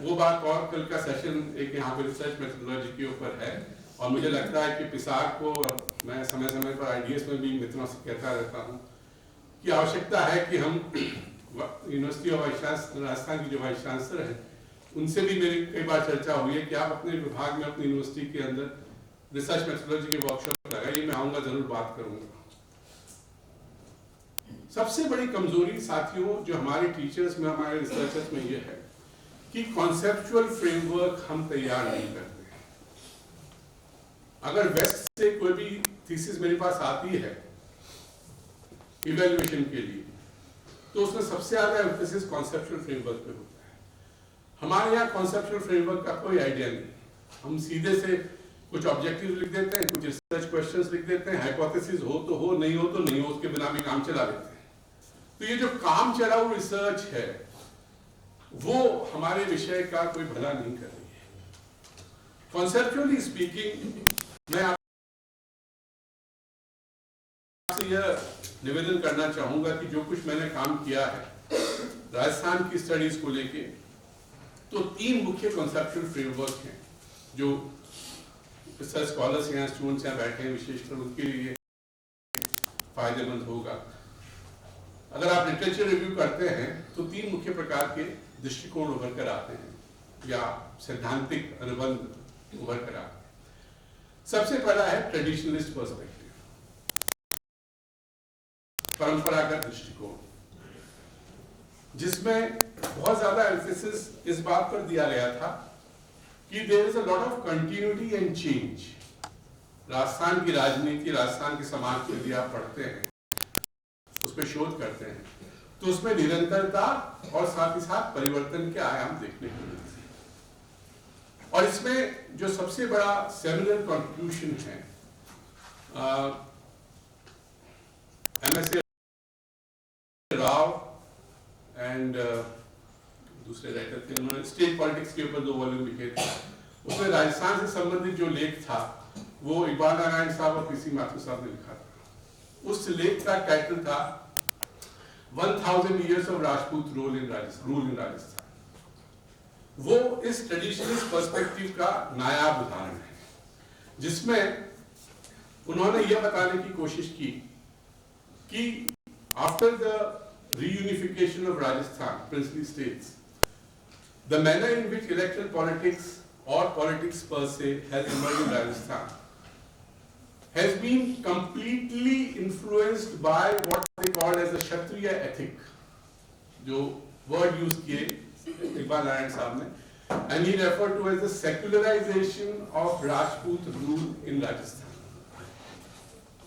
वो बात और कल का सेशन एक यहाँ पे रिसर्च मेथोडोलॉजी के ऊपर है, और मुझे लगता है कि पिसाक को मैं समय समय पर आईडीएस में भी मित्रों से कहता रहता हूँ कि आवश्यकता है कि हम यूनिवर्सिटी ऑफ राजस्थान की जो वाइस चांसलर है उनसे भी मेरी कई बार चर्चा हुई है कि आप अपने विभाग में अपनी यूनिवर्सिटी के अंदर रिसर्च मेथोडोलॉजी के वर्कशॉप लगाइए, मैं आऊँगा, जरूर बात करूँगा। सबसे बड़ी कमजोरी साथियों जो हमारे टीचर्स में, हमारे रिसर्चर्स में ये है कि कॉन्सेप्चुअल फ्रेमवर्क हम तैयार नहीं करते। अगर वेस्ट से कोई भी थीसिस मेरे पास आती है इवैल्यूएशन के लिए, तो उसमें सबसे ज्यादा एम्फेसिस कॉन्सेप्चुअल फ्रेमवर्क पे होता है। हमारे यहाँ कॉन्सेप्चुअल फ्रेमवर्क का कोई आइडिया नहीं। हम सीधे से कुछ ऑब्जेक्टिव लिख देते हैं, कुछ रिसर्च क्वेश्चंस लिख देते हैं, हाइपोथेसिस हो तो हो, नहीं हो तो नहीं हो, उसके बिना भी काम चला लेते हैं। तो ये जो काम चलाऊ रिसर्च है वो हमारे विषय का कोई भला नहीं कर रही है। कॉन्सेप्चुअली स्पीकिंग, मैं आपसे यह निवेदन करना चाहूंगा कि जो कुछ मैंने काम किया है राजस्थान की स्टडीज को लेके, तो 3 मुख्य कॉन्सेप्चुअल फ्रेमवर्क हैं जो रिसर्च स्कॉलर्स यहाँ, स्टूडेंट्स यहाँ बैठे हैं, विशेषकर उनके लिए फायदेमंद होगा। अगर आप लिटरेचर रिव्यू करते हैं तो 3 मुख्य प्रकार के दृष्टिकोण उभर कर आते हैं या सैद्धांतिक अनुबंध उभर कर आते हैं। सबसे पहला है ट्रेडिशनलिस्ट पर्सपेक्टिव, परंपरागत दृष्टिकोण, जिसमें बहुत ज्यादा एम्फेसिस इस बात पर दिया गया था कि there is a lot of continuity and change. Rajasthan की राजनीति, राजस्थान के समाज को यदि आप पढ़ते हैं, उस पर शोध करते हैं, तो उसमें निरंतरता और साथ ही साथ परिवर्तन के आयाम देखने को मिलते हैं। और इसमें जो सबसे बड़ा सेमिनल कंट्रीब्यूशन है एमएसए राव एंड दूसरे राइटर थे, उन्होंने स्टेट पॉलिटिक्स के ऊपर 2 वॉल्यूम लिखे थे। उसमें राजस्थान से संबंधित जो लेख था वो इकबाल नारायण साहब और पीसी माथुर साहब ने लिखा था। उस लेख का टाइटल था 1000 years of Rajput rule in Rajasthan। वो इस ट्रेडिशनलिस्ट पर्सपेक्टिव का नायाब उदाहरण है, जिसमें उन्होंने यह बताने की कोशिश की कि after the reunification of Rajasthan, princely states, the manner in which electoral politics or politics per se has emerged in Rajasthan has been completely influenced by what they called as the Kshatriya ethic, जो word use किए इकबाल नारायण साहब ने, and he referred to as the secularization of Rajput rule in Rajasthan।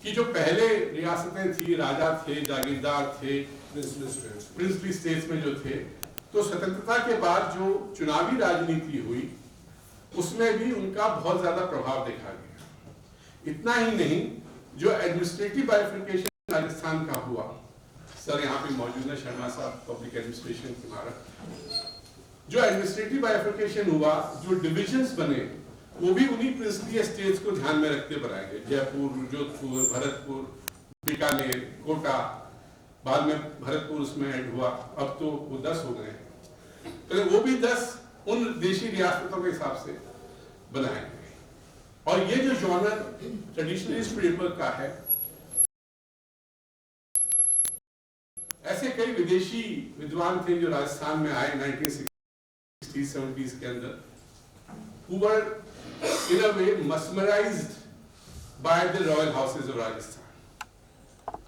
कि जो पहले रियासतें थी, राजा थे, जागीरदार थे, प्रिंसली स्टेट्स में जो थे, तो स्वतंत्रता के बाद जो चुनावी राजनीति हुई उसमें भी उनका बहुत ज्यादा प्रभाव देखा गया। इतना ही नहीं, जो एडमिनिस्ट्रेटिव बाइफर्केशन राजस्थान का हुआ, सर यहाँ पे मौजूद है शर्मा साहब, पब्लिक एडमिनिस्ट्रेशन के हमारा, जो एडमिनिस्ट्रेटिव बाइफर्केशन हुआ, जो डिविजन्स बने, वो भी उन्हीं प्रिंसली स्टेट्स को ध्यान में रखते बनाए गए। जयपुर, जोधपुर, भरतपुर, बीकानेर, कोटा, बाद में भरतपुर उसमें ऐड हुआ, अब तो वो 10 हो गए, तो वो भी 10 उन देशी रियासतों के हिसाब से बनाए गए। और ये जो जॉनर ट्रेडिशनलिस्ट फ्रेमवर्क का है, ऐसे कई विदेशी विद्वान थे जो राजस्थान में आए 1960s-70s के अंदर, who were in a way mesmerized by the royal houses of Rajasthan।